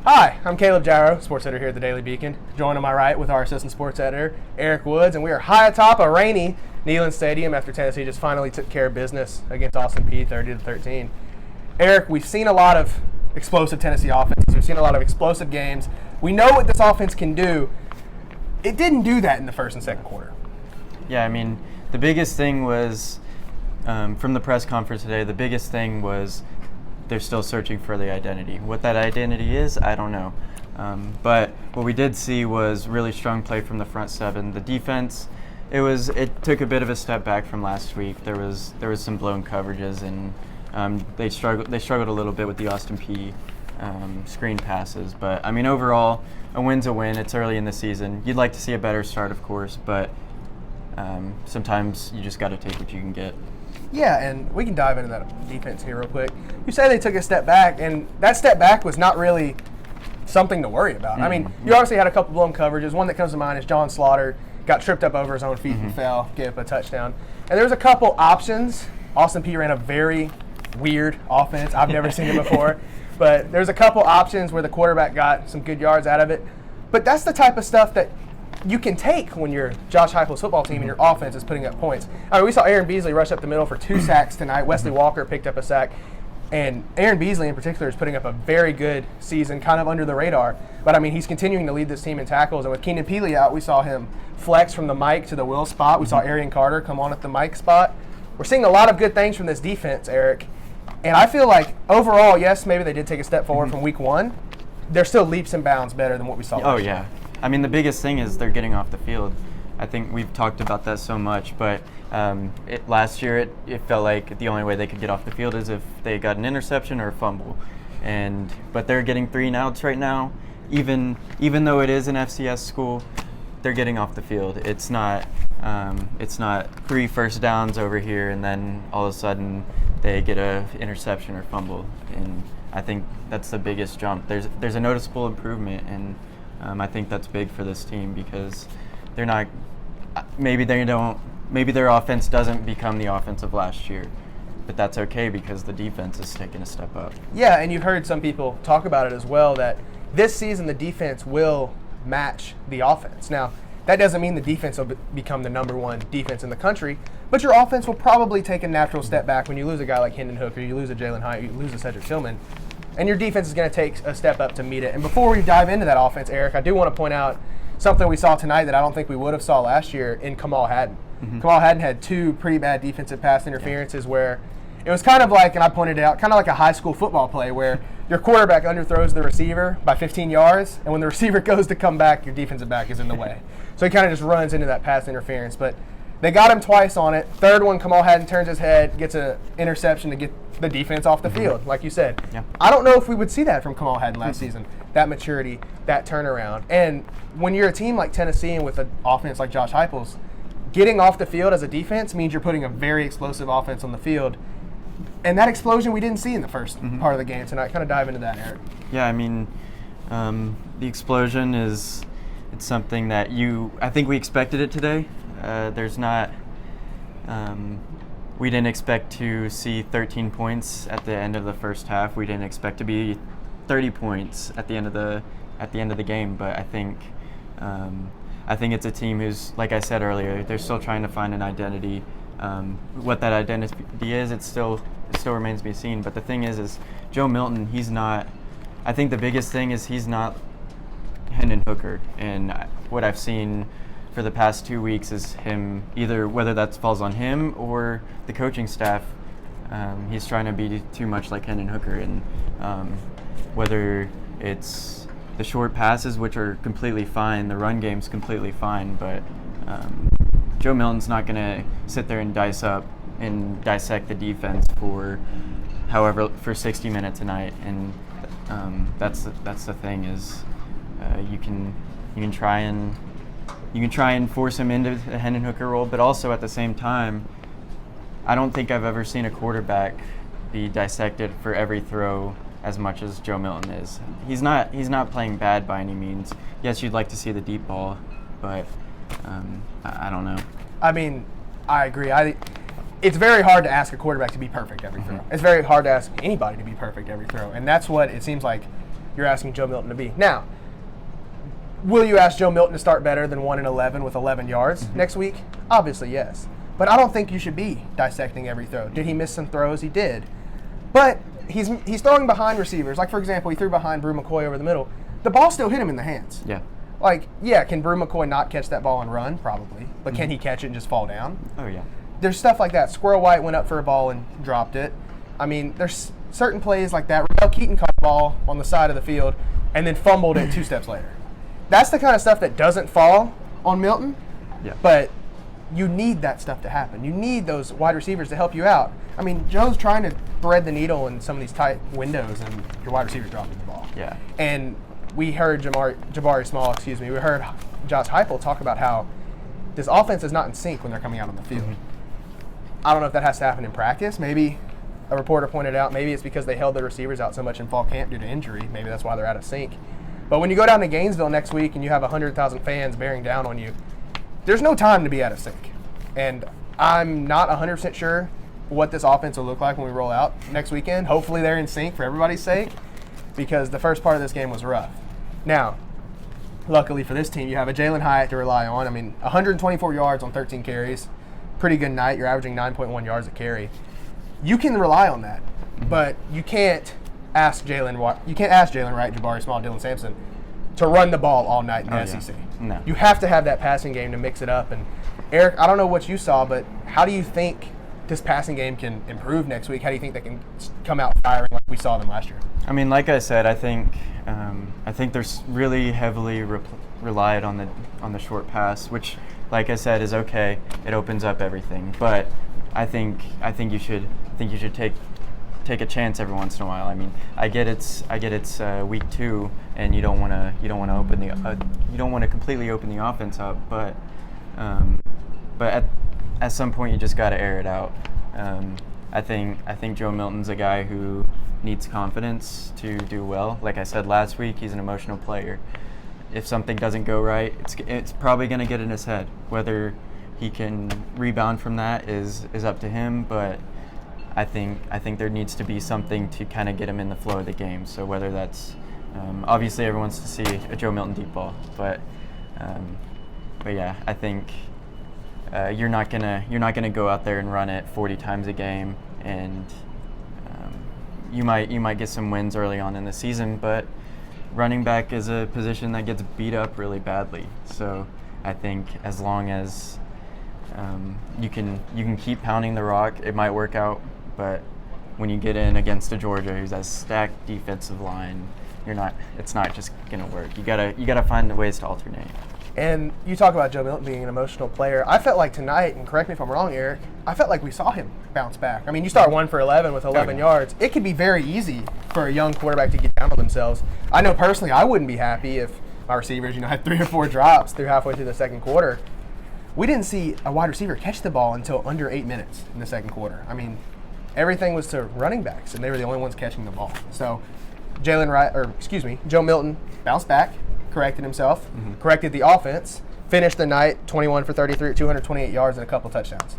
Hi, I'm Caleb Jarreau, sports editor here at the Daily Beacon. Joined on my right with our assistant sports editor, Eric Woods, and we are high atop a rainy Neyland Stadium after Tennessee just finally took care of business against Austin Peay 30-13. Eric, we've seen a lot of explosive Tennessee offenses. We've seen a lot of explosive games. We know what this offense can do. It didn't do that in the first and second quarter. Yeah, I mean, the biggest thing was, from the press conference today, the biggest thing was they're still searching for the identity. What that identity is, I don't know. But what we did see was really strong play from the front seven. The defense, it took a bit of a step back from last week. There was some blown coverages, and they struggled a little bit with the Austin Peay screen passes. But I mean, overall, a win's a win. It's early in the season. You'd like to see a better start, of course, but sometimes you just got to take what you can get. Yeah, and we can dive into that defense here real quick. You say they took a step back, and that step back was not really something to worry about. I mean, you obviously had a couple blown coverages. One that comes to mind is John Slaughter got tripped up over his own feet and fell, gave up a touchdown. And there's a couple options. Austin Peay ran a very weird offense. I've never seen it before. But there's a couple options where the quarterback got some good yards out of it. But that's the type of stuff that you can take when you're Josh Heupel's football team and your offense is putting up points. I mean, we saw Aaron Beasley rush up the middle for 2 sacks tonight. Wesley Walker picked up a sack. And Aaron Beasley in particular is putting up a very good season, kind of under the radar. But, I mean, he's continuing to lead this team in tackles. And with Keenan Peely out, we saw him flex from the Mike to the Will spot. We saw Arian Carter come on at the Mike spot. We're seeing a lot of good things from this defense, Eric. And I feel like overall, yes, maybe they did take a step forward from week one. They're still leaps and bounds better than what we saw last year. Yeah. I mean, the biggest thing is they're getting off the field. I think we've talked about that so much, but last year it felt like the only way they could get off the field is if they got an interception or a fumble. But they're getting 3 and outs right now. Even though it is an FCS school, they're getting off the field. It's not 3 first downs over here and then all of a sudden they get a interception or fumble. And I think that's the biggest jump. There's a noticeable improvement, and I think that's big for this team because they're not. Maybe their offense doesn't become the offense of last year, but that's okay because the defense is taking a step up. Yeah, and you've heard some people talk about it as well that this season the defense will match the offense. Now, that doesn't mean the defense will become the number one defense in the country, but your offense will probably take a natural step back when you lose a guy like Hendon Hooker, you lose a Jalen Hyatt, you lose a Cedric Tillman, and your defense is going to take a step up to meet it. And before we dive into that offense, Eric, I do want to point out something we saw tonight that I don't think we would have saw last year in Kamal Hadden. Kamal Hadden had 2 pretty bad defensive pass interferences where it was kind of like, and I pointed it out, kind of like a high school football play where your quarterback underthrows the receiver by 15 yards, and when the receiver goes to come back, your defensive back is in the way. So he kind of just runs into that pass interference. But they got him twice on it. Third one, Kamal Hadden turns his head, gets an interception to get the defense off the field, like you said. Yeah. I don't know if we would see that from Kamal Hadden last season, that maturity, that turnaround. And when you're a team like Tennessee and with an offense like Josh Heupel's, getting off the field as a defense means you're putting a very explosive offense on the field. And that explosion we didn't see in the first part of the game tonight. Kind of dive into that, Eric. Yeah, I mean, the explosion it's something that I think we expected it today. We didn't expect to see 13 points at the end of the first half. We didn't expect to be 30 points at the end of the game. But I think it's a team who's, like I said earlier, they're still trying to find an identity. What that identity is, it still remains to be seen. But the thing is Joe Milton, he's not. I think the biggest thing is he's not Hendon Hooker, and what I've seen for the past 2 weeks is him, either whether that falls on him or the coaching staff, he's trying to be too much like Hendon Hooker, and whether it's the short passes, which are completely fine, the run game's completely fine, but Joe Milton's not going to sit there and dissect the defense for 60 minutes a night, and that's the thing is you can try and force him into a Hendon Hooker role, but also at the same time, I don't think I've ever seen a quarterback be dissected for every throw as much as Joe Milton is. He's not playing bad by any means. Yes, you'd like to see the deep ball, but I don't know. I mean, I agree. It's very hard to ask a quarterback to be perfect every throw. It's very hard to ask anybody to be perfect every throw, and that's what it seems like you're asking Joe Milton to be. Now, will you ask Joe Milton to start better than 1-11 with 11 yards next week? Obviously, yes. But I don't think you should be dissecting every throw. Did he miss some throws? He did. But he's throwing behind receivers. Like, for example, he threw behind Brew McCoy over the middle. The ball still hit him in the hands. Yeah. Like, yeah, can Brew McCoy not catch that ball and run? Probably. But can he catch it and just fall down? Oh, yeah. There's stuff like that. Squirrel White went up for a ball and dropped it. I mean, there's certain plays like that. Ramel Keaton caught the ball on the side of the field and then fumbled it 2 steps later. That's the kind of stuff that doesn't fall on Milton. Yeah. But you need that stuff to happen. You need those wide receivers to help you out. I mean, Joe's trying to thread the needle in some of these tight windows, and your wide receiver's dropping the ball. Yeah. And we heard Jabari Small, we heard Josh Heupel talk about how this offense is not in sync when they're coming out on the field. I don't know if that has to happen in practice. Maybe a reporter pointed out maybe it's because they held their receivers out so much in fall camp due to injury. Maybe that's why they're out of sync. But when you go down to Gainesville next week and you have 100,000 fans bearing down on you, there's no time to be out of sync. And I'm not 100% sure what this offense will look like when we roll out next weekend. Hopefully they're in sync for everybody's sake, because the first part of this game was rough. Now, luckily for this team, you have a Jalen Hyatt to rely on. I mean, 124 yards on 13 carries. Pretty good night. You're averaging 9.1 yards a carry. You can rely on that, but you can't ask Jalen Wright, Jabari Small, Dylan Sampson to run the ball all night in the SEC. Yeah. No. You have to have that passing game to mix it up. And Eric, I don't know what you saw, but how do you think this passing game can improve next week? How do you think they can come out firing like we saw them last year? I mean, like I said, I think they're really heavily relied on the short pass, which, like I said, is okay. It opens up everything, but I think you should take a chance every once in a while. I mean, I get it's week 2, and you don't want to completely open the offense up, but at some point you just got to air it out. I think Joe Milton's a guy who needs confidence to do well. Like I said last week, he's an emotional player. If something doesn't go right, it's probably going to get in his head. Whether he can rebound from that is up to him, but I think there needs to be something to kind of get him in the flow of the game. So whether that's obviously everyone wants to see a Joe Milton deep ball, but yeah, I think you're not gonna go out there and run it 40 times a game, and you might get some wins early on in the season, but running back is a position that gets beat up really badly. So I think as long as you can keep pounding the rock, it might work out. But when you get in against a Georgia who's a stacked defensive line, it's not just gonna work. You gotta find ways to alternate. And you talk about Joe Milton being an emotional player. I felt like tonight, and correct me if I'm wrong, Eric, I felt like we saw him bounce back. I mean, you start 1 for 11 with 11 yards. It could be very easy for a young quarterback to get down on themselves. I know personally I wouldn't be happy if my receivers, had 3 or 4 drops through halfway through the second quarter. We didn't see a wide receiver catch the ball until under 8 minutes in the second quarter. I mean, everything was to running backs, and they were the only ones catching the ball. So Joe Milton bounced back, corrected himself, corrected the offense, finished the night 21 for 33 at 228 yards and a couple touchdowns.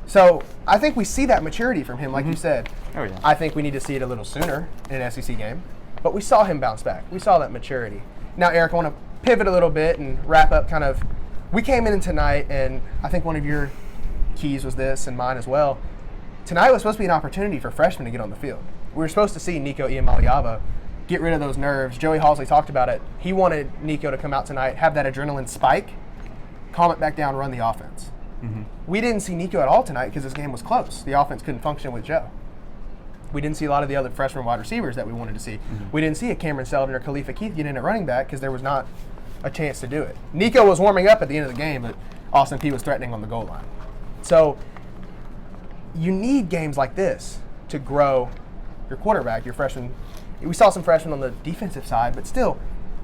So I think we see that maturity from him, like you said. Oh, yeah. I think we need to see it a little sooner in an SEC game, but we saw him bounce back. We saw that maturity. Now, Eric, I want to pivot a little bit and wrap up kind of. We came in tonight, and I think one of your keys was this, and mine as well. Tonight was supposed to be an opportunity for freshmen to get on the field. We were supposed to see Nico Iamaleava get rid of those nerves. Joey Halsley talked about it. He wanted Nico to come out tonight, have that adrenaline spike, calm it back down, run the offense. We didn't see Nico at all tonight because this game was close. The offense couldn't function with Joe. We didn't see a lot of the other freshman wide receivers that we wanted to see. We didn't see a Cameron Seldon or Khalifa Keith get in at running back because there was not a chance to do it. Nico was warming up at the end of the game, but Austin Peay was threatening on the goal line. So you need games like this to grow your quarterback, your freshman. We saw some freshmen on the defensive side, but still,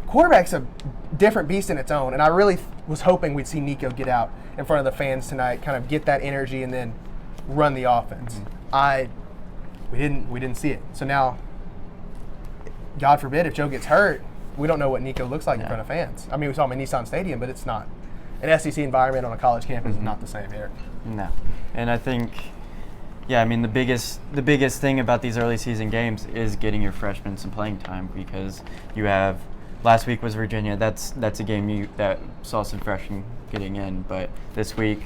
quarterback's a different beast in its own, and I really was hoping we'd see Nico get out in front of the fans tonight, kind of get that energy and then run the offense. We didn't see it. So now, God forbid, if Joe gets hurt, we don't know what Nico looks like in front of fans. I mean, we saw him in Nissan Stadium, but it's not. An SEC environment on a college campus is not the same here. No. And I think Yeah, I mean the biggest thing about these early season games is getting your freshmen some playing time, because you have last week was Virginia. That's a game that saw some freshmen getting in, but this week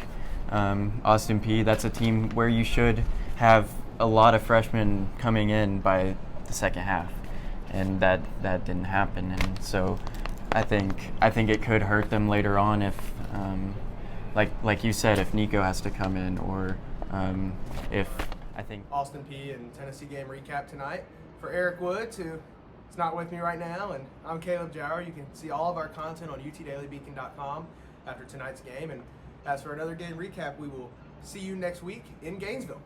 Austin Peay. That's a team where you should have a lot of freshmen coming in by the second half, and that didn't happen. And so I think it could hurt them later on if, like you said, if Nico has to come in, or if I think Austin Peay and Tennessee game recap tonight. For Eric Woods, who is not with me right now, and I'm Caleb Jarreau. You can see all of our content on utdailybeacon.com after tonight's game. And as for another game recap, we will see you next week in Gainesville.